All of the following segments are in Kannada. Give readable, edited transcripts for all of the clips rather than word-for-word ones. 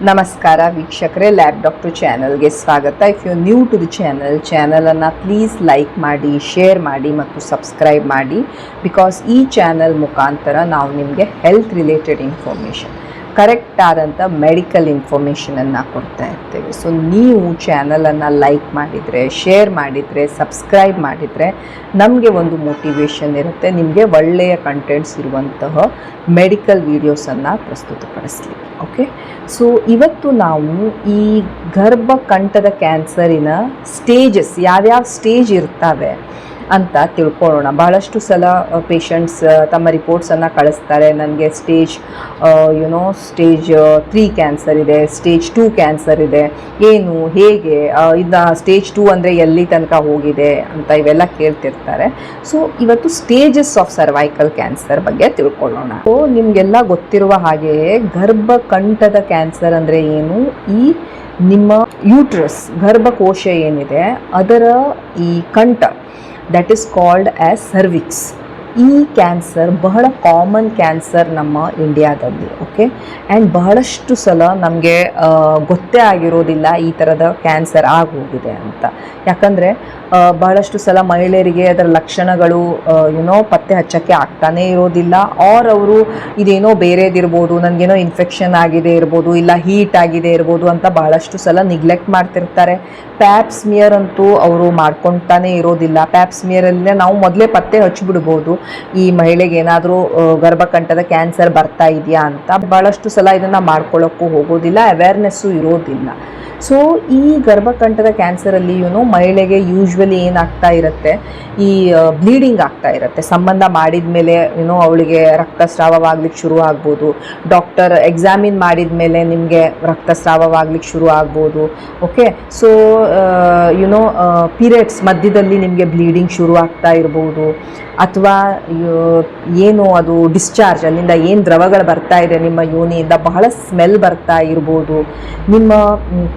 ನಮಸ್ಕಾರ ವೀಕ್ಷಕರೇ, ಲ್ಯಾಬ್ ಡಾಕ್ಟರ್ ಚಾನಲ್ಗೆ ಸ್ವಾಗತ. If you new to the ಚಾನಲನ್ನು ಪ್ಲೀಸ್ ಲೈಕ್ ಮಾಡಿ, ಶೇರ್ ಮಾಡಿ ಮತ್ತು ಸಬ್ಸ್ಕ್ರೈಬ್ ಮಾಡಿ. ಬಿಕಾಸ್ ಈ ಚಾನಲ್ ಮುಖಾಂತರ ನಾವು ನಿಮಗೆ ಹೆಲ್ತ್ ರಿಲೇಟೆಡ್ ಇನ್ಫಾರ್ಮೇಷನ್, ಕರೆಕ್ಟ್ ಆದಂಥ ಮೆಡಿಕಲ್ ಇನ್ಫಾರ್ಮೇಷನನ್ನು ಕೊಡ್ತಾ ಇರ್ತೇವೆ. ಸೊ ನೀವು ಚಾನಲನ್ನು ಲೈಕ್ ಮಾಡಿದರೆ, ಶೇರ್ ಮಾಡಿದರೆ, ಸಬ್ಸ್ಕ್ರೈಬ್ ಮಾಡಿದರೆ ನಮಗೆ ಒಂದು ಮೋಟಿವೇಶನ್ ಇರುತ್ತೆ ನಿಮಗೆ ಒಳ್ಳೆಯ ಕಂಟೆಂಟ್ಸ್ ಇರುವಂತಹ ಮೆಡಿಕಲ್ ವೀಡಿಯೋಸನ್ನು ಪ್ರಸ್ತುತಪಡಿಸ್ಲಿಕ್ಕೆ. ಓಕೆ, ಸೊ ಇವತ್ತು ನಾವು ಈ ಗರ್ಭಕಂಠದ ಕ್ಯಾನ್ಸರಿನ ಸ್ಟೇಜಸ್, ಯಾವ್ಯಾವ ಸ್ಟೇಜ್ ಇರ್ತವೆ ಅಂತ ತಿಳ್ಕೊಳ್ಳೋಣ. ಭಾಳಷ್ಟು ಸಲ ಪೇಷಂಟ್ಸ್ ತಮ್ಮ ರಿಪೋರ್ಟ್ಸನ್ನು ಕಳಿಸ್ತಾರೆ, ನನಗೆ ಸ್ಟೇಜ್ 3 ಕ್ಯಾನ್ಸರ್ ಇದೆ, ಸ್ಟೇಜ್ 2 ಕ್ಯಾನ್ಸರ್ ಇದೆ, ಏನು ಹೇಗೆ ಇದು ಸ್ಟೇಜ್ 2 ಅಂದರೆ ಎಲ್ಲಿ ತನಕ ಹೋಗಿದೆ ಅಂತ ಇವೆಲ್ಲ ಕೇಳ್ತಿರ್ತಾರೆ. ಸೊ ಇವತ್ತು ಸ್ಟೇಜಸ್ ಆಫ್ ಸರ್ವೈಕಲ್ ಕ್ಯಾನ್ಸರ್ ಬಗ್ಗೆ ತಿಳ್ಕೊಳ್ಳೋಣ. ಸೊ ನಿಮಗೆಲ್ಲ ಗೊತ್ತಿರುವ ಹಾಗೆ ಗರ್ಭಕಂಠದ ಕ್ಯಾನ್ಸರ್ ಅಂದರೆ ಏನು, ಈ ನಿಮ್ಮ ಯೂಟ್ರಸ್ ಗರ್ಭಕೋಶ ಏನಿದೆ ಅದರ ಈ ಕಂಠ, that is called as cervix. ಈ ಕ್ಯಾನ್ಸರ್ ಬಹಳ ಕಾಮನ್ ಕ್ಯಾನ್ಸರ್ ನಮ್ಮ ಇಂಡಿಯಾದಲ್ಲಿ. ಓಕೆ, ಆ್ಯಂಡ್ ಬಹಳಷ್ಟು ಸಲ ನಮಗೆ ಗೊತ್ತೇ ಆಗಿರೋದಿಲ್ಲ ಈ ಥರದ ಕ್ಯಾನ್ಸರ್ ಆಗೋಗಿದೆ ಅಂತ. ಯಾಕಂದರೆ ಬಹಳಷ್ಟು ಸಲ ಮಹಿಳೆಯರಿಗೆ ಅದರ ಲಕ್ಷಣಗಳು ಪತ್ತೆ ಹಚ್ಚೋಕ್ಕೆ ಆಗ್ತಾನೇ ಇರೋದಿಲ್ಲ. ಅವರು ಇದೇನೋ ಬೇರೆದಿರ್ಬೋದು, ನನಗೇನೋ ಇನ್ಫೆಕ್ಷನ್ ಆಗಿದೆ ಇರ್ಬೋದು, ಇಲ್ಲ ಹೀಟ್ ಆಗಿದೆ ಇರ್ಬೋದು ಅಂತ ಭಾಳಷ್ಟು ಸಲ ನಿಗ್ಲೆಕ್ಟ್ ಮಾಡ್ತಿರ್ತಾರೆ. ಪ್ಯಾಪ್ ಸ್ಮಿಯರ್ ಅಂತೂ ಅವರು ಮಾಡ್ಕೊತಾನೇ ಇರೋದಿಲ್ಲ. ಪ್ಯಾಪ್ ಸ್ಮಿಯರಲ್ಲೇ ನಾವು ಮೊದಲೇ ಪತ್ತೆ ಹಚ್ಚಿಬಿಡ್ಬೋದು ಈ ಮಹಿಳೆಗೆ ಏನಾದರೂ ಗರ್ಭಕಂಠದ ಕ್ಯಾನ್ಸರ್ ಬರ್ತಾ ಇದೆಯಾ ಅಂತ. ಭಾಳಷ್ಟು ಸಲ ಇದನ್ನು ಮಾಡ್ಕೊಳ್ಳೋಕ್ಕೂ ಹೋಗೋದಿಲ್ಲ, ಅವೇರ್ನೆಸ್ಸು ಇರೋದಿಲ್ಲ. ಸೊ ಈ ಗರ್ಭಕಂಠದ ಕ್ಯಾನ್ಸರಲ್ಲಿ ಮಹಿಳೆಗೆ ಯೂಶ್ವಲಿ ಏನಾಗ್ತಾ ಇರುತ್ತೆ, ಈ ಬ್ಲೀಡಿಂಗ್ ಆಗ್ತಾ ಇರುತ್ತೆ. ಸಂಬಂಧ ಮಾಡಿದ ಮೇಲೆ ಅವಳಿಗೆ ರಕ್ತಸ್ರಾವವಾಗ್ಲಿಕ್ಕೆ ಶುರು ಆಗ್ಬೋದು. ಡಾಕ್ಟರ್ ಎಕ್ಸಾಮಿನ್ ಮಾಡಿದ ಮೇಲೆ ನಿಮಗೆ ರಕ್ತಸ್ರಾವವಾಗ್ಲಿಕ್ಕೆ ಶುರು ಆಗ್ಬೋದು. ಓಕೆ, ಸೊ ಪೀರಿಯಡ್ಸ್ ಮಧ್ಯದಲ್ಲಿ ನಿಮಗೆ ಬ್ಲೀಡಿಂಗ್ ಶುರು ಆಗ್ತಾ ಇರ್ಬೋದು, ಅಥವಾ ಏನು ಅದು ಡಿಸ್ಚಾರ್ಜ್, ಅಲ್ಲಿಂದ ಏನು ದ್ರವಗಳು ಬರ್ತಾ ಇದೆ ನಿಮ್ಮ ಯೋನಿಯಿಂದ ಬಹಳ ಸ್ಮೆಲ್ ಬರ್ತಾ ಇರ್ಬೋದು. ನಿಮ್ಮ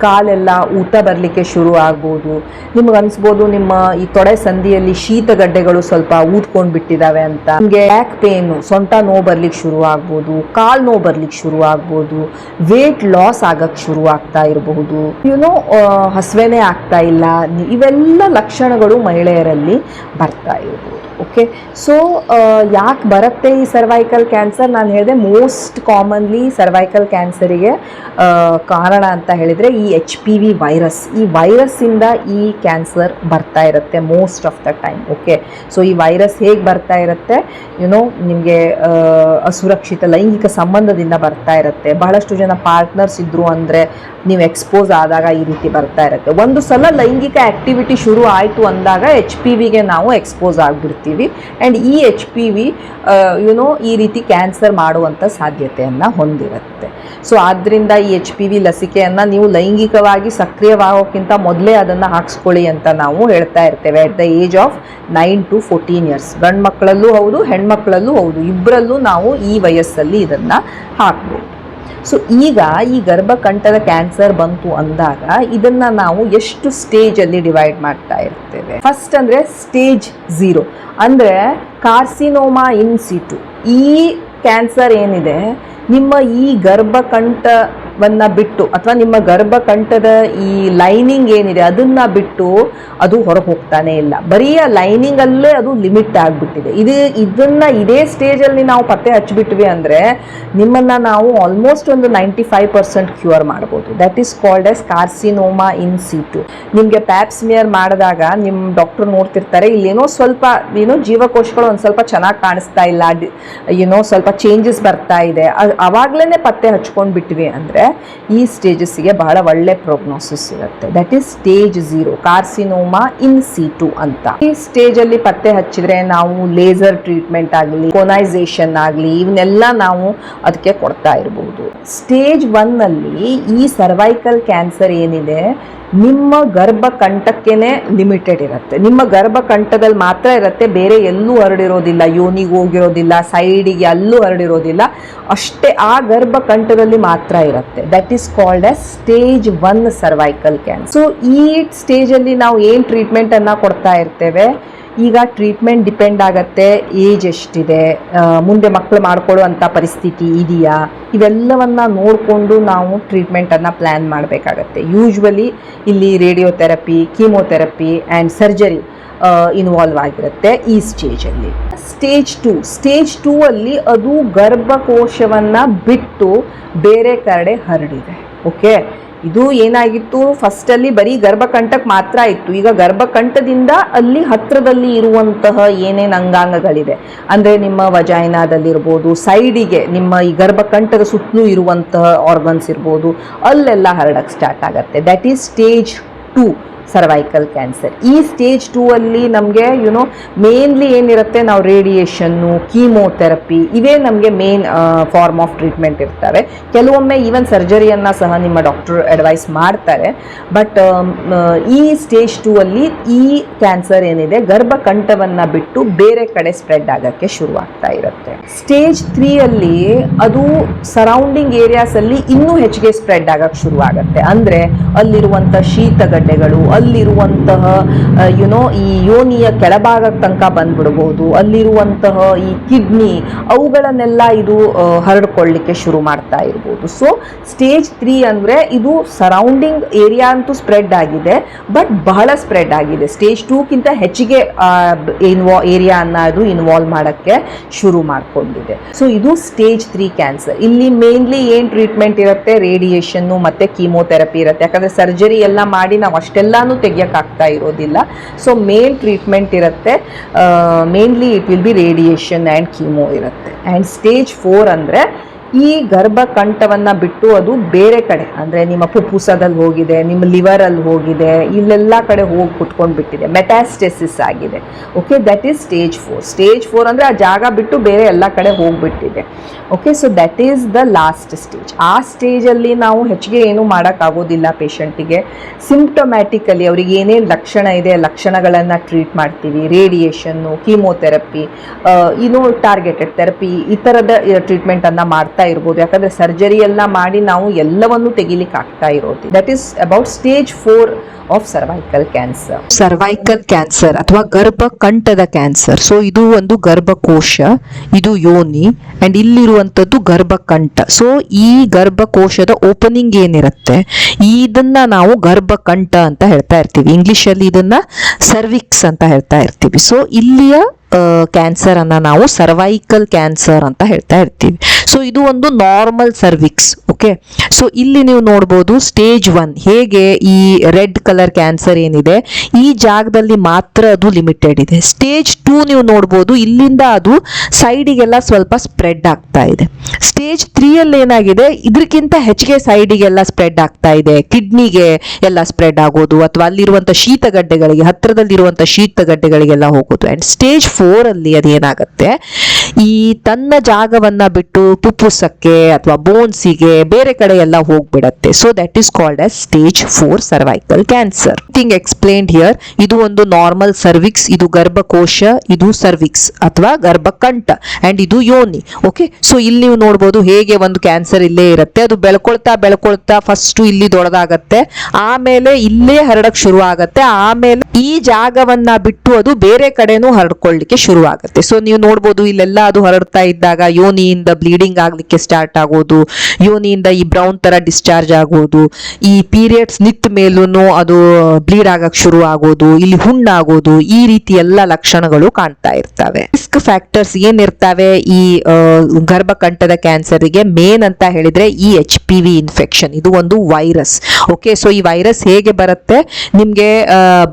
ಕಾಲೆಲ್ಲ ಊತ ಬರಲಿಕ್ಕೆ ಶುರು ಆಗ್ಬೋದು. ನಿಮ್ಗೆ ಅನಿಸ್ಬೋದು ನಿಮ್ಮ ಈ ತೊಡೆ ಸಂದಿಯಲ್ಲಿ ಶೀತಗಡ್ಡೆಗಳು ಸ್ವಲ್ಪ ಊದ್ಕೊಂಡು ಬಿಟ್ಟಿದ್ದಾವೆ ಅಂತ. ನಿಮಗೆ ಬ್ಯಾಕ್ ಪೇನು, ಸೊಂಟ ನೋವು ಬರ್ಲಿಕ್ಕೆ ಶುರು ಆಗ್ಬೋದು, ಕಾಲು ನೋವು ಬರ್ಲಿಕ್ಕೆ ಶುರು ಆಗ್ಬೋದು, ವೇಟ್ ಲಾಸ್ ಆಗಕ್ಕೆ ಶುರು ಆಗ್ತಾ ಇರಬಹುದು, ಹಸುವೆನೇ ಆಗ್ತಾ ಇಲ್ಲ. ಇವೆಲ್ಲ ಲಕ್ಷಣಗಳು ಮಹಿಳೆಯರಲ್ಲಿ ಬರ್ತಾ ಇರ್ಬೋದು. ಓಕೆ, ಸೊ ಯಾಕೆ ಬರುತ್ತೆ ಈ ಸರ್ವೈಕಲ್ ಕ್ಯಾನ್ಸರ್? ನಾನು ಹೇಳಿದೆ ಮೋಸ್ಟ್ ಕಾಮನ್ಲಿ ಸರ್ವೈಕಲ್ ಕ್ಯಾನ್ಸರಿಗೆ ಕಾರಣ ಅಂತ ಹೇಳಿದರೆ ಈ HPV ವೈರಸ್. ಈ ವೈರಸ್ಸಿಂದ ಈ ಕ್ಯಾನ್ಸರ್ ಬರ್ತಾ ಇರುತ್ತೆ most of the time. Okay, so ಈ ವೈರಸ್ ಹೇಗೆ ಬರ್ತಾ ಇರುತ್ತೆ, ನಿಮಗೆ ಅಸುರಕ್ಷಿತ ಲೈಂಗಿಕ ಸಂಬಂಧದಿಂದ ಬರ್ತಾ ಇರುತ್ತೆ. ಬಹಳಷ್ಟು ಜನ ಪಾರ್ಟ್ನರ್ಸ್ ಇದ್ದರು ಅಂದರೆ ನೀವು ಎಕ್ಸ್ಪೋಸ್ ಆದಾಗ ಈ ರೀತಿ ಬರ್ತಾ ಇರುತ್ತೆ. ಒಂದು ಸಲ ಲೈಂಗಿಕ ಆ್ಯಕ್ಟಿವಿಟಿ ಶುರು ಆಯಿತು ಅಂದಾಗ HPVಗೆ ನಾವು ಎಕ್ಸ್ಪೋಸ್ ಆಗಿಬಿಡ್ತೀವಿ. ಆ್ಯಂಡ್ ಈ HPV ಈ ರೀತಿ ಕ್ಯಾನ್ಸರ್ ಮಾಡುವಂಥ ಸಾಧ್ಯತೆಯನ್ನು ಹೊಂದಿರುತ್ತೆ. ಸೊ ಆದ್ದರಿಂದ ಈ HPV ಲಸಿಕೆಯನ್ನು ನೀವು ಲೈಂಗಿಕವಾಗಿ ಸಕ್ರಿಯವಾಗೋಕ್ಕಿಂತ ಮೊದಲೇ ಅದನ್ನು ಹಾಕ್ಸ್ಕೊಳ್ಳಿ ಅಂತ ನಾವು ಹೇಳ್ತಾ ಇರ್ತೇವೆ. At the age of 9 to 14 years, ಗಂಡು ಮಕ್ಕಳಲ್ಲೂ ಹೌದು, ಹೆಣ್ಮಕ್ಳಲ್ಲೂ ಹೌದು, ಇಬ್ಬರಲ್ಲೂ ನಾವು ಈ ವಯಸ್ಸಲ್ಲಿ ಇದನ್ನು ಹಾಕ್ಬೋದು. ಸೊ ಈಗ ಈ ಗರ್ಭಕಂಠದ ಕ್ಯಾನ್ಸರ್ ಬಂತು ಅಂದಾಗ ಇದನ್ನು ನಾವು ಎಷ್ಟು ಸ್ಟೇಜಲ್ಲಿ ಡಿವೈಡ್ ಮಾಡ್ತಾ ಇರ್ತೇವೆ. ಫಸ್ಟ್ ಅಂದರೆ ಸ್ಟೇಜ್ 0 ಅಂದರೆ ಕಾರ್ಸಿನೋಮಾ ಇನ್ ಸಿಟು. ಈ ಕ್ಯಾನ್ಸರ್ ಏನಿದೆ ನಿಮ್ಮ ಈ ಗರ್ಭಕಂಠವನ್ನು ಬಿಟ್ಟು, ಅಥವಾ ನಿಮ್ಮ ಗರ್ಭಕಂಠದ ಈ ಲೈನಿಂಗ್ ಏನಿದೆ ಅದನ್ನು ಬಿಟ್ಟು ಅದು ಹೊರಗೆ ಹೋಗ್ತಾನೆ ಇಲ್ಲ. ಬರೀ ಆ ಲೈನಿಂಗಲ್ಲೇ ಅದು ಲಿಮಿಟ್ ಆಗಿಬಿಟ್ಟಿದೆ. ಇದನ್ನು ಇದೇ ಸ್ಟೇಜಲ್ಲಿ ನಾವು ಪತ್ತೆ ಹಚ್ಚಿಬಿಟ್ವಿ ಅಂದರೆ ನಿಮ್ಮನ್ನು ನಾವು ಆಲ್ಮೋಸ್ಟ್ ಒಂದು 95% ಕ್ಯೂರ್ ಮಾಡ್ಬೋದು. That is called as carcinoma in situ. ನಿಮಗೆ ಪ್ಯಾಪ್ ಸ್ಮಿಯರ್ ಮಾಡಿದಾಗ ನಿಮ್ಮ ಡಾಕ್ಟರ್ ನೋಡ್ತಿರ್ತಾರೆ, ಇಲ್ಲೇನೋ ಸ್ವಲ್ಪ ಜೀವಕೋಶಗಳು ಒಂದು ಸ್ವಲ್ಪ ಚೆನ್ನಾಗಿ ಕಾಣಿಸ್ತಾ ಇಲ್ಲ, ಸ್ವಲ್ಪ ಚೇಂಜಸ್ ಬರ್ತಾ ಇದೆ. ಆವಾಗಲೇ ಪತ್ತೆ ಹಚ್ಕೊಂಡು ಬಿಟ್ವಿ ಅಂದರೆ ಈ ಸ್ಟೇಜಸ್ಸಿಗೆ ಬಹಳ ಒಳ್ಳೆ ಪ್ರೋಗ್ನೋಸಿಸ್ ಇರುತ್ತೆ. That is stage 0, carcinoma in ಸಿಟು ಅಂತ. ಈ ಸ್ಟೇಜಲ್ಲಿ ಪತ್ತೆ ಹಚ್ಚಿದ್ರೆ ನಾವು ಲೇಸರ್ ಟ್ರೀಟ್ಮೆಂಟ್ ಆಗಲಿ, ಕೋನೈಸೇಷನ್ ಆಗಲಿ, ಇವನ್ನೆಲ್ಲ ನಾವು ಅದಕ್ಕೆ ಕೊಡ್ತಾ ಇರ್ಬೋದು. ಸ್ಟೇಜ್ 1ನಲ್ಲಿ ಈ ಸರ್ವೈಕಲ್ ಕ್ಯಾನ್ಸರ್ ಏನಿದೆ ನಿಮ್ಮ ಗರ್ಭಕಂಠಕ್ಕೇನೆ ಲಿಮಿಟೆಡ್ ಇರುತ್ತೆ. ನಿಮ್ಮ ಗರ್ಭಕಂಠದಲ್ಲಿ ಮಾತ್ರ ಇರುತ್ತೆ, ಬೇರೆ ಎಲ್ಲೂ ಹರಡಿರೋದಿಲ್ಲ, ಯೋನಿಗೆ ಹೋಗಿರೋದಿಲ್ಲ, ಸೈಡಿಗೆ ಎಲ್ಲೂ ಹರಡಿರೋದಿಲ್ಲ, ಅಷ್ಟೇ ಆ ಗರ್ಭಕಂಠದಲ್ಲಿ ಮಾತ್ರ ಇರುತ್ತೆ. That is called as stage 1 cervical cancer. So ಈ ಸ್ಟೇಜಲ್ಲಿ ನಾವು ಏನು ಟ್ರೀಟ್ಮೆಂಟನ್ನು ಕೊಡ್ತಾ ಇರ್ತೇವೆ, ಈಗ ಟ್ರೀಟ್ಮೆಂಟ್ ಡಿಪೆಂಡ್ ಆಗತ್ತೆ ಏಜ್ ಎಷ್ಟಿದೆ, ಮುಂದೆ ಮಕ್ಕಳು ಮಾಡ್ಕೊಳ್ಳುವಂಥ ಪರಿಸ್ಥಿತಿ ಇದೆಯಾ, ಇವೆಲ್ಲವನ್ನ ನೋಡಿಕೊಂಡು ನಾವು ಟ್ರೀಟ್ಮೆಂಟನ್ನು ಪ್ಲ್ಯಾನ್ ಮಾಡಬೇಕಾಗತ್ತೆ. ಯೂಶ್ವಲಿ ಇಲ್ಲಿ radiotherapy, chemotherapy and surgery involve ಆಗಿರುತ್ತೆ ಈ ಸ್ಟೇಜಲ್ಲಿ. ಸ್ಟೇಜ್ ಟೂ ಅಲ್ಲಿ ಅದು ಗರ್ಭಕೋಶವನ್ನು ಬಿಟ್ಟು ಬೇರೆ ಕಡೆ ಹರಡಿದೆ. ಓಕೆ, ಇದು ಏನಾಗಿತ್ತು, ಫಸ್ಟಲ್ಲಿ ಬರೀ ಗರ್ಭಕಂಠಕ್ಕೆ ಮಾತ್ರ ಇತ್ತು. ಈಗ ಗರ್ಭಕಂಠದಿಂದ ಅಲ್ಲಿ ಹತ್ತಿರದಲ್ಲಿ ಇರುವಂತಹ ಏನೇನು ಅಂಗಾಂಗಗಳಿದೆ, ಅಂದರೆ ನಿಮ್ಮ ವಜೈನಾದಲ್ಲಿರ್ಬೋದು, ಸೈಡಿಗೆ ನಿಮ್ಮ ಈ ಗರ್ಭಕಂಠದ ಸುತ್ತಲೂ ಇರುವಂತಹ ಆರ್ಗನ್ಸ್ ಇರ್ಬೋದು, ಅಲ್ಲೆಲ್ಲ ಹರಡಕ್ಕೆ ಸ್ಟಾರ್ಟ್ ಆಗುತ್ತೆ. That is stage 2 cervical cancer. ಈ ಸ್ಟೇಜ್ 2 ಅಲ್ಲಿ ನಮಗೆ ಮೇನ್ಲಿ ಏನಿರುತ್ತೆ, ನಾವು ರೇಡಿಯೇಷನ್ನು, ಕೀಮೋಥೆರಪಿ ಇವೇ ನಮಗೆ ಮೇನ್ ಫಾರ್ಮ್ ಆಫ್ ಟ್ರೀಟ್ಮೆಂಟ್ ಇರ್ತವೆ. ಕೆಲವೊಮ್ಮೆ ಈವನ್ ಸರ್ಜರಿಯನ್ನು ಸಹ ನಿಮ್ಮ ಡಾಕ್ಟರ್ ಅಡ್ವೈಸ್ ಮಾಡ್ತಾರೆ. ಬಟ್ ಈ ಸ್ಟೇಜ್ 2 ಅಲ್ಲಿ ಈ ಕ್ಯಾನ್ಸರ್ ಏನಿದೆ ಗರ್ಭಕಂಠವನ್ನು ಬಿಟ್ಟು ಬೇರೆ ಕಡೆ ಸ್ಪ್ರೆಡ್ ಆಗೋಕ್ಕೆ ಶುರುವಾಗ್ತಾ ಇರುತ್ತೆ. ಸ್ಟೇಜ್ 3 ಅಲ್ಲಿ ಅದು ಸರೌಂಡಿಂಗ್ ಏರಿಯಾಸಲ್ಲಿ ಇನ್ನೂ ಹೆಚ್ಚಿಗೆ ಸ್ಪ್ರೆಡ್ ಆಗೋಕ್ಕೆ ಶುರುವಾಗುತ್ತೆ. ಅಂದರೆ ಅಲ್ಲಿರುವಂಥ ಶೀತಗಡ್ಡೆಗಳು, ಅಲ್ಲಿರುವಂತಹ ಈ ಯೋನಿಯ ಕೆಳಭಾಗದ ತನಕ ಬಂದ್ಬಿಡ್ಬೋದು, ಅಲ್ಲಿರುವಂತಹ ಈ ಕಿಡ್ನಿ ಅವುಗಳನ್ನೆಲ್ಲ ಇದು ಹರಡ್ಕೊಳ್ಳಿಕ್ಕೆ ಶುರು ಮಾಡ್ತಾ ಇರ್ಬೋದು. ಸೊ ಸ್ಟೇಜ್ 3 ಅಂದರೆ ಇದು ಸರೌಂಡಿಂಗ್ ಏರಿಯಾ ಅಂತೂ ಸ್ಪ್ರೆಡ್ ಆಗಿದೆ, ಬಟ್ ಬಹಳ ಸ್ಪ್ರೆಡ್ ಆಗಿದೆ. ಸ್ಟೇಜ್ 2ಕ್ಕಿಂತ ಹೆಚ್ಚಿಗೆ ಏರಿಯಾ ಅನ್ನೋದು ಇನ್ವಾಲ್ವ್ ಮಾಡೋಕ್ಕೆ ಶುರು ಮಾಡ್ಕೊಂಡಿದೆ. ಸೊ ಇದು ಸ್ಟೇಜ್ 3 ಕ್ಯಾನ್ಸರ್. ಇಲ್ಲಿ ಮೇನ್ಲಿ ಏನು ಟ್ರೀಟ್ಮೆಂಟ್ ಇರುತ್ತೆ, ರೇಡಿಯೇಷನ್ನು ಮತ್ತು ಕೀಮೋಥೆರಪಿ ಇರುತ್ತೆ. ಯಾಕಂದರೆ ಸರ್ಜರಿ ಎಲ್ಲ ಮಾಡಿ ನಾವು ಅಷ್ಟೆಲ್ಲಾನು ತೆಗಿಯೋಕ್ಕಾಗ್ತಾ ಇರೋದಿಲ್ಲ. ಸೊ ಮೇನ್ ಟ್ರೀಟ್ಮೆಂಟ್ ಇರುತ್ತೆ, mainly it will be radiation and chemo ಇರುತ್ತೆ. ಆ್ಯಂಡ್ ಸ್ಟೇಜ್ 4 ಅಂದರೆ ಈ ಗರ್ಭಕಂಠವನ್ನು ಬಿಟ್ಟು ಅದು ಬೇರೆ ಕಡೆ, ಅಂದರೆ ನಿಮ್ಮ ಫುಫುಸದಲ್ಲಿ ಹೋಗಿದೆ, ನಿಮ್ಮ ಲಿವರಲ್ಲಿ ಹೋಗಿದೆ, ಇಲ್ಲೆಲ್ಲ ಕಡೆ ಹೋಗಿ ಕುತ್ಕೊಂಡು ಬಿಟ್ಟಿದೆ, ಮೆಟಾಸ್ಟೆಸಿಸ್ ಆಗಿದೆ. Okay, that is stage 4. Stage 4 ಅಂದರೆ ಆ ಜಾಗ ಬಿಟ್ಟು ಬೇರೆ ಎಲ್ಲ ಕಡೆ ಹೋಗಿಬಿಟ್ಟಿದೆ. Okay, so that is the last stage. ಆ ಸ್ಟೇಜಲ್ಲಿ ನಾವು ಹೆಚ್ಚಿಗೆ ಏನೂ ಮಾಡೋಕ್ಕಾಗೋದಿಲ್ಲ ಪೇಷಂಟಿಗೆ. ಸಿಂಪ್ಟೊಮ್ಯಾಟಿಕಲಿ ಅವ್ರಿಗೆ ಏನೇನು ಲಕ್ಷಣ ಇದೆ ಲಕ್ಷಣಗಳನ್ನು ಟ್ರೀಟ್ ಮಾಡ್ತೀವಿ. ರೇಡಿಯೇಷನ್ನು, ಕೀಮೋಥೆರಪಿ, ಟಾರ್ಗೆಟೆಡ್ ಥೆರಪಿ ಈ ಥರದ ಟ್ರೀಟ್ಮೆಂಟನ್ನು ಮಾಡ್ತಾ ಇರ್ಬೋದು. ಯಾಕಂದರೆ ಸರ್ಜರಿ ಎಲ್ಲ ಮಾಡಿ ನಾವು ಎಲ್ಲವನ್ನು ತೆಗಿಲಿಕ್ಕೆ ಆಗ್ತಾ ಇರೋದು. That is about stage 4 of cervical cancer. Cervical cancer ಅಥವಾ ಗರ್ಭಕಂಠದ ಕ್ಯಾನ್ಸರ್. ಸೊ ಇದು ಒಂದು ಗರ್ಭಕೋಶ, ಇದು ಯೋನಿ, ಅಂಡ್ ಇಲ್ಲಿರುವಂಥದ್ದು ಗರ್ಭಕಂಠ. ಸೊ ಈ ಗರ್ಭಕೋಶದ ಓಪನಿಂಗ್ ಏನಿರುತ್ತೆ ಇದನ್ನ ನಾವು ಗರ್ಭಕಂಠ ಅಂತ ಹೇಳ್ತಾ ಇರ್ತೀವಿ. ಇಂಗ್ಲಿಷಲ್ಲಿ ಇದನ್ನ ಸರ್ವಿಕ್ಸ್ ಅಂತ ಹೇಳ್ತಾ ಇರ್ತೀವಿ. ಸೊ ಇಲ್ಲಿಯ ಕ್ಯಾನ್ಸರ್ ಅನ್ನ ನಾವು ಸರ್ವೈಕಲ್ ಕ್ಯಾನ್ಸರ್ ಅಂತ ಹೇಳ್ತಾ ಇರ್ತೀವಿ. ಸೊ ಇದು ಒಂದು ನಾರ್ಮಲ್ ಸರ್ವಿಕ್ಸ್. ಓಕೆ, ಸೊ ಇಲ್ಲಿ ನೀವು ನೋಡ್ಬೋದು ಸ್ಟೇಜ್ 1 ಹೇಗೆ ಈ ರೆಡ್ ಕಲರ್ ಕ್ಯಾನ್ಸರ್ ಏನಿದೆ ಈ ಜಾಗದಲ್ಲಿ ಮಾತ್ರ ಅದು ಲಿಮಿಟೆಡ್ ಇದೆ. ಸ್ಟೇಜ್ 2 ನೀವು ನೋಡ್ಬೋದು ಇಲ್ಲಿಂದ ಅದು ಸೈಡಿಗೆಲ್ಲ ಸ್ವಲ್ಪ ಸ್ಪ್ರೆಡ್ ಆಗ್ತಾ ಇದೆ. ಸ್ಟೇಜ್ 3 ಅಲ್ಲಿ ಏನಾಗಿದೆ ಇದಕ್ಕಿಂತ ಹೆಚ್ಚಿಗೆ ಸೈಡಿಗೆಲ್ಲ ಸ್ಪ್ರೆಡ್ ಆಗ್ತಾ ಇದೆ. ಕಿಡ್ನಿಗೆ ಎಲ್ಲ ಸ್ಪ್ರೆಡ್ ಆಗೋದು ಅಥವಾ ಅಲ್ಲಿರುವಂಥ ಶೀತಗಡ್ಡೆಗಳಿಗೆ, ಹತ್ತಿರದಲ್ಲಿರುವಂಥ ಶೀತಗಡ್ಡೆಗಳಿಗೆಲ್ಲ ಹೋಗೋದು. ಆ್ಯಂಡ್ ಸ್ಟೇಜ್ 4 ಅಲ್ಲಿ ಅದೇನಾಗುತ್ತೆ, ಈ ತನ್ನ ಜಾಗವನ್ನ ಬಿಟ್ಟು ಪುಪ್ಪುಸಕ್ಕೆ ಅಥವಾ ಬೋನ್ಸಿಗೆ ಬೇರೆ ಕಡೆ ಎಲ್ಲ ಹೋಗ್ಬಿಡತ್ತೆ. So that is called as stage 4 cervical cancer. Thing explained here. ಇದು ಒಂದು ನಾರ್ಮಲ್ ಸರ್ವಿಕ್ಸ್, ಇದು ಗರ್ಭಕೋಶ, ಇದು ಸರ್ವಿಕ್ಸ್ ಅಥವಾ ಗರ್ಭಕಂಠ, ಅಂಡ್ ಇದು ಯೋನಿ. ಓಕೆ, ಸೊ ಇಲ್ಲಿ ನೀವು ನೋಡ್ಬೋದು ಹೇಗೆ ಒಂದು ಕ್ಯಾನ್ಸರ್ ಇಲ್ಲೇ ಇರುತ್ತೆ. ಅದು ಬೆಳ್ಕೊಳ್ತಾ ಫಸ್ಟ್ ಇಲ್ಲಿ ದೊಡ್ಡದಾಗತ್ತೆ, ಆಮೇಲೆ ಇಲ್ಲೇ ಹರಡಕ್ ಶುರು ಆಗತ್ತೆ, ಆಮೇಲೆ ಈ ಜಾಗವನ್ನ ಬಿಟ್ಟು ಅದು ಬೇರೆ ಕಡೆನೂ ಹರಡ್ಕೊಳ್ಳಿಕ್ಕೆ ಶುರು ಆಗುತ್ತೆ. ಸೊ ನೀವು ನೋಡ್ಬೋದು ಇಲ್ಲೆಲ್ಲ ಅದು ಹರಡ್ತಾ ಇದ್ದಾಗ ಯೋನಿಯಿಂದ ಬ್ಲೀಡಿಂಗ್ ಆಗ್ಲಿಕ್ಕೆ ಸ್ಟಾರ್ಟ್ ಆಗೋದು, ಯೋನಿಯಿಂದ ಈ ಬ್ರೌನ್ ತರ ಡಿಸ್ಚಾರ್ಜ್ ಆಗೋದು, ಈ ಪೀರಿಯಡ್ಸ್ ನಿಂತ ಮೇಲೂ ಅದು ಬ್ಲೀಡ್ ಆಗಕ್ ಶುರು ಆಗೋದು, ಇಲ್ಲಿ ಹುಣ್ಣಾಗೋದು, ಈ ರೀತಿ ಎಲ್ಲ ಲಕ್ಷಣಗಳು ಕಾಣ್ತಾ ಇರ್ತವೆ. ರಿಸ್ಕ್ ಫ್ಯಾಕ್ಟರ್ಸ್ ಏನಿರ್ತವೆ ಈ ಗರ್ಭಕಂಠದ ಕ್ಯಾನ್ಸರ್ಗೆ ಮೇನ್ ಅಂತ ಹೇಳಿದ್ರೆ ಈ HPV ಇನ್ಫೆಕ್ಷನ್. ಇದು ಒಂದು ವೈರಸ್. ಓಕೆ, ಸೊ ಈ ವೈರಸ್ ಹೇಗೆ ಬರುತ್ತೆ, ನಿಮ್ಗೆ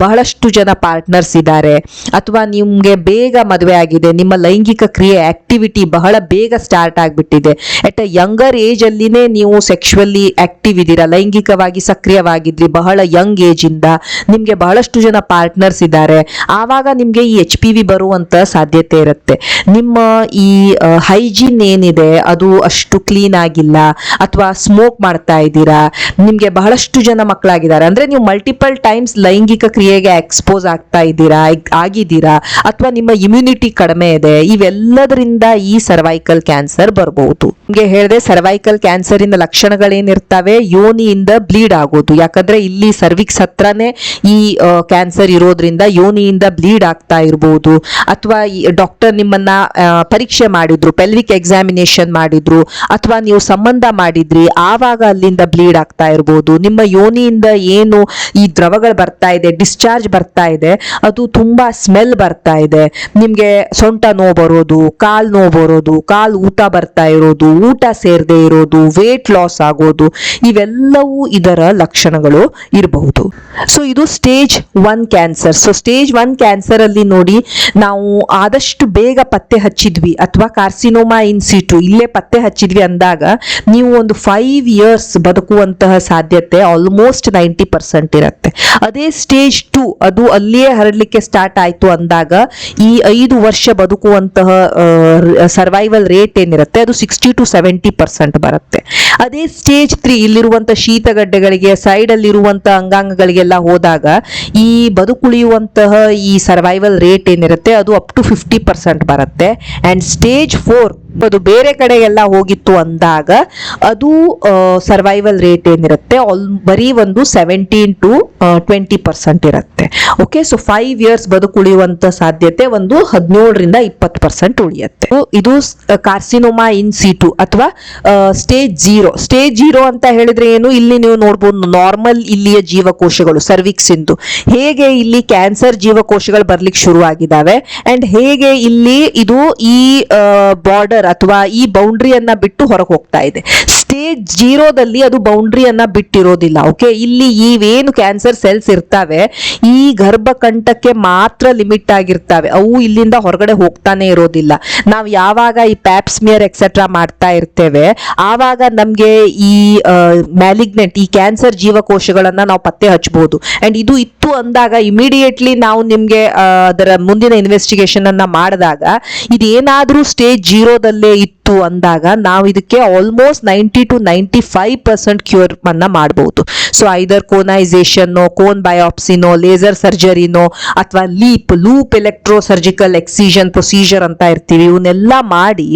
ಬಹಳಷ್ಟು ಜನ ಪಾರ್ಟ್ನರ್ಸ್ ಇದ್ದಾರೆ ಅಥವಾ ನಿಮ್ಗೆ ಬೇಗ ಮದುವೆ ಆಗಿದೆ, ನಿಮ್ಮ ಲೈಂಗಿಕ ಕ್ರಿಯೆ ಆಕ್ಟಿವಿಟಿ ಬಹಳ ಬೇಗ ಸ್ಟಾರ್ಟ್ ಆಗ್ಬಿಟ್ಟಿದೆ, ಎಟ್ ಅ ಯಂಗರ್ ಏಜ್ ಅಲ್ಲಿನೇ ನೀವು ಸೆಕ್ಷುವಲಿ ಆಕ್ಟಿವ್ ಇದ್ದೀರಾ, ಲೈಂಗಿಕವಾಗಿ ಸಕ್ರಿಯವಾಗಿದ್ರಿ ಬಹಳ ಯಂಗ್ ಏಜ್ ಇಂದ, ನಿಮ್ಗೆ ಬಹಳಷ್ಟು ಜನ ಪಾರ್ಟ್ನರ್ಸ್ ಇದ್ದಾರೆ, ಆವಾಗ ನಿಮ್ಗೆ ಈ HPV ಬರುವಂತ ಸಾಧ್ಯತೆ ಇರುತ್ತೆ. ನಿಮ್ಮ ಈ ಹೈಜೀನ್ ಏನಿದೆ ಅದು ಅಷ್ಟು ಕ್ಲೀನ್ ಆಗಿಲ್ಲ, ಅಥವಾ ಸ್ಮೋಕ್ ಮಾಡ್ತಾ ಇದ್ದೀರಾ, ನಿಮ್ಗೆ ಬಹಳಷ್ಟು ಜನ ಮಕ್ಕಳಾಗಿದ್ದಾರೆ ಅಂದ್ರೆ ನೀವು ಮಲ್ಟಿಪಲ್ ಟೈಮ್ಸ್ ಲೈಂಗಿಕ ಕ್ರಿಯೆಗೆ ಎಕ್ಸ್ಪೋಸ್ ಆಗಿದ್ದೀರಾ, ಅಥವಾ ನಿಮ್ಮ ಇಮ್ಯುನಿಟಿ ಕಡಿಮೆ ಇದೆ, ಇವೆಲ್ಲ ಇಲ್ಲದ್ರಿಂದ ಈ ಸರ್ವೈಕಲ್ ಕ್ಯಾನ್ಸರ್ ಬರಬಹುದು. ನಿಮಗೆ ಹೇಳಿದೆ ಸರ್ವೈಕಲ್ ಕ್ಯಾನ್ಸರ್ ಇಂದ ಲಕ್ಷಣಗಳೇನಿರ್ತವೆ, ಯೋನಿಯಿಂದ ಬ್ಲೀಡ್ ಆಗೋದು. ಯಾಕಂದ್ರೆ ಇಲ್ಲಿ ಸರ್ವಿಕ್ಸ್ ಹತ್ರನೇ ಈ ಕ್ಯಾನ್ಸರ್ ಇರೋದ್ರಿಂದ ಯೋನಿಯಿಂದ ಬ್ಲೀಡ್ ಆಗ್ತಾ ಇರಬಹುದು. ಅಥವಾ ಡಾಕ್ಟರ್ ನಿಮ್ಮನ್ನ ಪರೀಕ್ಷೆ ಮಾಡಿದ್ರು, ಪೆಲ್ವಿಕ್ ಎಕ್ಸಾಮಿನೇಷನ್ ಮಾಡಿದ್ರು, ಅಥವಾ ನೀವು ಸಂಬಂಧ ಮಾಡಿದ್ರಿ, ಆವಾಗ ಅಲ್ಲಿಂದ ಬ್ಲೀಡ್ ಆಗ್ತಾ ಇರಬಹುದು. ನಿಮ್ಮ ಯೋನಿಯಿಂದ ಏನು ಈ ದ್ರವಗಳು ಬರ್ತಾ ಇದೆ, ಡಿಸ್ಚಾರ್ಜ್ ಬರ್ತಾ ಇದೆ, ಅದು ತುಂಬಾ ಸ್ಮೆಲ್ ಬರ್ತಾ ಇದೆ. ನಿಮ್ಗೆ ಸೊಂಟ ನೋವು ಬರೋದು, ಕಾಲ್ ನೋವು ಬರೋದು, ಕಾಲ್ ಊತ ಬರ್ತಾ ಇರೋದು, ಊಟ ಸೇರದೆ ಇರೋದು, ವೇಟ್ ಲಾಸ್ ಆಗೋದು, ಇವೆಲ್ಲವೂ ಇದರ ಲಕ್ಷಣಗಳು ಇರಬಹುದು. ಸೊ ಇದು stage 1 cancer. So stage 1 cancer ಅಲ್ಲಿ ನೋಡಿ, ನಾವು ಆದಷ್ಟು ಬೇಗ ಪತ್ತೆ ಹಚ್ಚಿದ್ವಿ ಅಥವಾ ಕಾರ್ಸಿನೋಮಾ ಇನ್ ಸಿಟು ಇಲ್ಲೇ ಪತ್ತೆ ಹಚ್ಚಿದ್ವಿ ಅಂದಾಗ ನೀವು ಒಂದು 5 years ಬದುಕುವಂತಹ ಸಾಧ್ಯತೆ ಆಲ್ಮೋಸ್ಟ್ 90% ಇರುತ್ತೆ. ಅದೇ ಸ್ಟೇಜ್ 2 ಅದು ಅಲ್ಲಿಯೇ ಹರಡಲಿಕ್ಕೆ ಸ್ಟಾರ್ಟ್ ಆಯ್ತು ಅಂದಾಗ ಈ 5 ವರ್ಷ ಬದುಕುವಂತಹ ಸರ್ವೈವಲ್ ರೇಟ್ ಏನಿರುತ್ತೆ ಅದು 60 to 70% ಬರುತ್ತೆ. ಅದೇ ಸ್ಟೇಜ್ 3 ಇಲ್ಲಿರುವಂತ ಶೀತಗಡ್ಡೆಗಳಿಗೆ, ಸೈಡ್ ಅಲ್ಲಿರುವಂತಹ ಅಂಗಾಂಗಗಳಿಗೆಲ್ಲ ಹೋದಾಗ ಈ ಬದುಕುಳಿಯುವಂತಹ ಈ ಸರ್ವೈವಲ್ ರೇಟ್ ಏನಿರುತ್ತೆ ಅದು ಅಪ್ ಟು 50% ಬರುತ್ತೆ. ಅಂಡ್ ಸ್ಟೇಜ್ 4 ಅದು ಬೇರೆ ಕಡೆ ಎಲ್ಲ ಹೋಗಿತ್ತು ಅಂದಾಗ ಅದು ಸರ್ವೈವಲ್ ರೇಟ್ ಏನಿರುತ್ತೆ ಬರೀ ಒಂದು 17 to 20% ಇರುತ್ತೆ. ಓಕೆ, ಸೊ 5 years ಬದುಕುಳಿಯುವಂತ ಸಾಧ್ಯತೆ ಒಂದು 17ರಿಂದ 20% ಉಳಿಯುತ್ತೆ. ಇದು ಕಾರ್ಸಿನೋಮಾ ಇನ್ ಸಿಟು ಅಥವಾ ಸ್ಟೇಜ್ 0. ಸ್ಟೇಜ್ 0 ಅಂತ ಹೇಳಿದ್ರೆ ಏನು, ಇಲ್ಲಿ ನೀವು ನೋಡ್ಬೋದು ನಾರ್ಮಲ್ ಇಲ್ಲಿಯ ಜೀವಕೋಶಗಳು ಸರ್ವಿಕ್ಸ್ ಇಂದು ಹೇಗೆ ಇಲ್ಲಿ ಕ್ಯಾನ್ಸರ್ ಜೀವಕೋಶಗಳು ಬರ್ಲಿಕ್ಕೆ ಶುರು ಆಗಿದಾವೆ ಅಂಡ್ ಹೇಗೆ ಇಲ್ಲಿ ಇದು ಈ ಬಾರ್ಡರ್ ಅಥವಾ ಈ ಬೌಂಡ್ರಿಯನ್ನ ಬಿಟ್ಟು ಹೊರಗೆ ಹೋಗ್ತಾ ಇದೆ. ಸ್ಟೇಜ್ 0ದಲ್ಲಿ ಅದು ಬೌಂಡ್ರಿಯನ್ನ ಬಿಟ್ಟಿರೋದಿಲ್ಲ. ಓಕೆ, ಇಲ್ಲಿ ಇವೇನು ಕ್ಯಾನ್ಸರ್ ಸೆಲ್ಸ್ ಇರ್ತವೆ ಈ ಗರ್ಭಕಂಠಕ್ಕೆ ಮಾತ್ರ ಲಿಮಿಟ್ ಆಗಿರ್ತವೆ, ಅವು ಇಲ್ಲಿಂದ ಹೊರಗಡೆ ಹೋಗ್ತಾನೆ ಇರೋದಿಲ್ಲ. ನಾವು ಯಾವಾಗ ಈ ಪ್ಯಾಪ್ಸ್ಮಿಯರ್ ಎಕ್ಸೆಟ್ರಾ ಮಾಡ್ತಾ ಇರ್ತೇವೆ ಆವಾಗ ನಮ್ಗೆ ಈ ಮ್ಯಾಲಿಗ್ನೆಂಟ್ ಈ ಕ್ಯಾನ್ಸರ್ ಜೀವಕೋಶಗಳನ್ನ ನಾವು ಪತ್ತೆ ಹಚ್ಚಬಹುದು. ಅಂಡ್ ಇದು ಇತ್ತು ಅಂದಾಗ ಇಮಿಡಿಯೇಟ್ಲಿ ನಾವು ನಿಮ್ಗೆ ಅದರ ಮುಂದಿನ ಇನ್ವೆಸ್ಟಿಗೇಷನ್ ಅನ್ನ ಮಾಡಿದಾಗ ಇದೇನಾದ್ರೂ ಸ್ಟೇಜ್ 0ದಲ್ಲೇ ಇತ್ತು ಅಂದಾಗ ನಾವು ಇದಕ್ಕೆ ಆಲ್ಮೋಸ್ಟ್ 90 to 95% ಕ್ಯೂರ್ ಅನ್ನ ಮಾಡಬಹುದು. ಸೊ ಐದರ್ ಕೋನೈಸೇಷನ್, ಕೋನ್ ಬಯೋಪ್ಸಿನೋ, ಲೇಸರ್ ಸರ್ಜರಿನೋ ಅಥವಾ ಲೂಪ್ ಎಲೆಕ್ಟ್ರೋ ಸರ್ಜಿಕಲ್ ಎಕ್ಸಿಷನ್ ಪ್ರೊಸೀಜರ್ ಅಂತ ಇರ್ತೀವಿ, ಇವನ್ನೆಲ್ಲ ಮಾಡಿ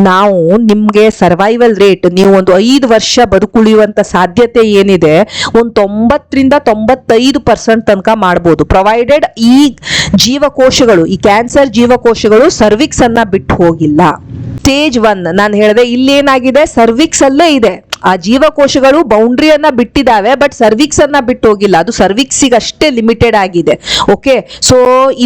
ನಾವು ನಿಮ್ಗೆ ಸರ್ವೈವಲ್ ರೇಟ್, ನೀವು ಒಂದು 5 ವರ್ಷ ಬದುಕುಳಿಯುವಂತ ಸಾಧ್ಯತೆ ಏನಿದೆ ಒಂದು 90ರಿಂದ 95% ತನಕ ಮಾಡಬಹುದು, ಪ್ರೊವೈಡೆಡ್ ಈ ಜೀವಕೋಶಗಳು, ಈ ಕ್ಯಾನ್ಸರ್ ಜೀವಕೋಶಗಳು ಸರ್ವಿಕ್ಸ್ ಅನ್ನ ಬಿಟ್ಟು ಹೋಗಿಲ್ಲ. ಸ್ಟೇಜ್ 1 ನಾನು ಹೇಳಿದೆ ಇಲ್ಲೇನಾಗಿದೆ, ಸರ್ವಿಕ್ಸ್ ಅಲ್ಲೇ ಇದೆ, ಆ ಜೀವಕೋಶಗಳು ಬೌಂಡ್ರಿಯನ್ನ ಬಿಟ್ಟಿದ್ದಾವೆ ಬಟ್ ಸರ್ವಿಕ್ಸ್ ಅನ್ನ ಬಿಟ್ಟು ಹೋಗಿಲ್ಲ, ಅದು ಸರ್ವಿಕ್ಸಿಗೆ ಅಷ್ಟೇ ಲಿಮಿಟೆಡ್ ಆಗಿದೆ. ಓಕೆ, ಸೊ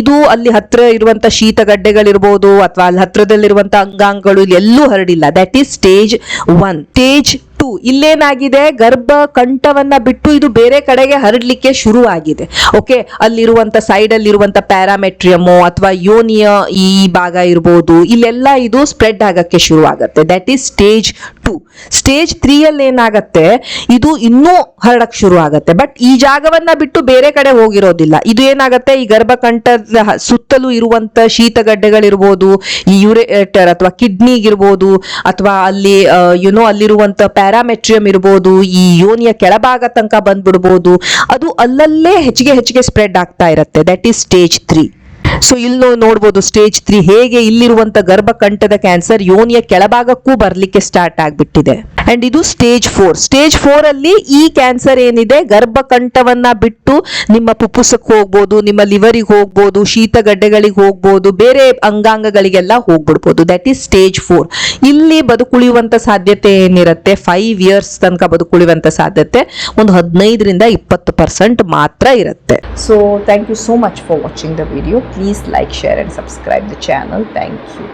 ಇದು ಅಲ್ಲಿ ಹತ್ರ ಇರುವಂತ ಶೀತಗಡ್ಡೆಗಳಿರ್ಬೋದು ಅಥವಾ ಅಲ್ಲಿ ಹತ್ರದಲ್ಲಿರುವಂತ ಅಂಗಾಂಗಗಳು ಎಲ್ಲೂ ಹರಡಿಲ್ಲ. That is stage 1. ಸ್ಟೇಜ್ 2 ಇಲ್ಲೇನಾಗಿದೆ, ಗರ್ಭ ಕಂಠವನ್ನ ಬಿಟ್ಟು ಇದು ಬೇರೆ ಕಡೆಗೆ ಹರಡ್ಲಿಕ್ಕೆ ಶುರು ಆಗಿದೆ. ಓಕೆ, ಅಲ್ಲಿರುವಂತ ಸೈಡ್ ಅಲ್ಲಿರುವಂತ ಪ್ಯಾರಾಮೆಟ್ರಿಯಮೋ ಅಥವಾ ಯೋನಿಯ ಈ ಭಾಗ ಇರ್ಬೋದು, ಇಲ್ಲೆಲ್ಲ ಇದು ಸ್ಪ್ರೆಡ್ ಆಗಕ್ಕೆ ಶುರು ಆಗತ್ತೆ. That is stage 2. ಸ್ಟೇಜ್ 3 ಅಲ್ಲಿ ಏನಾಗತ್ತೆ, ಇದು ಇನ್ನೂ ಹರಡಕ್ ಶುರು ಆಗತ್ತೆ ಬಟ್ ಈ ಜಾಗವನ್ನ ಬಿಟ್ಟು ಬೇರೆ ಕಡೆ ಹೋಗಿರೋದಿಲ್ಲ. ಇದು ಏನಾಗತ್ತೆ, ಈ ಗರ್ಭಕಂಠದ ಸುತ್ತಲೂ ಇರುವಂತ ಶೀತಗಡ್ಡೆಗಳಿರ್ಬೋದು, ಈ ಯುರೇಟರ್ ಅಥವಾ ಕಿಡ್ನಿಗಿರ್ಬೋದು ಅಥವಾ ಅಲ್ಲಿ ಅಲ್ಲಿರುವಂತ ಪ್ಯಾರಾಮೆಟ್ರಿಯಂ ಇರ್ಬೋದು, ಈ ಯೋನಿಯ ಕೆಳಭಾಗ ತನಕ ಬಂದ್ಬಿಡ್ಬೋದು, ಅದು ಅಲ್ಲಲ್ಲೇ ಹೆಚ್ಚಿಗೆ ಸ್ಪ್ರೆಡ್ ಆಗ್ತಾ ಇರುತ್ತೆ. That is stage 3. ಸೊ ಇಲ್ಲಿ ನೋಡ್ಬೋದು ಸ್ಟೇಜ್ 3 ಹೇಗೆ ಇಲ್ಲಿರುವಂತ ಗರ್ಭಕಂಠದ ಕ್ಯಾನ್ಸರ್ ಯೋನಿಯ ಕೆಳಭಾಗಕ್ಕೂ ಬರ್ಲಿಕ್ಕೆ ಸ್ಟಾರ್ಟ್ ಆಗ್ಬಿಟ್ಟಿದೆ. ಅಂಡ್ ಇದು ಸ್ಟೇಜ್ 4. ಸ್ಟೇಜ್ 4 ಅಲ್ಲಿ ಈ ಕ್ಯಾನ್ಸರ್ ಏನಿದೆ ಗರ್ಭಕಂಠವನ್ನ ಬಿಟ್ಟು ನಿಮ್ಮ ಪುಪ್ಪುಸಕ್ಕೆ ಹೋಗ್ಬೋದು, ನಿಮ್ಮ ಲಿವರಿಗೆ ಹೋಗ್ಬೋದು, ಶೀತಗಡ್ಡೆಗಳಿಗೆ ಹೋಗ್ಬೋದು, ಬೇರೆ ಅಂಗಾಂಗಗಳಿಗೆಲ್ಲ ಹೋಗ್ಬಿಡ್ಬೋದು. That is stage 4. ಇಲ್ಲಿ ಬದುಕುಳಿಯುವಂತ ಸಾಧ್ಯತೆ ಏನಿರುತ್ತೆ, 5 years ತನಕ ಬದುಕುಳಿಯುವಂತ ಸಾಧ್ಯತೆ ಒಂದು 15ರಿಂದ 20% ಮಾತ್ರ ಇರುತ್ತೆ. So thank you so much for watching the video. Please like, share and subscribe the channel. Thank you.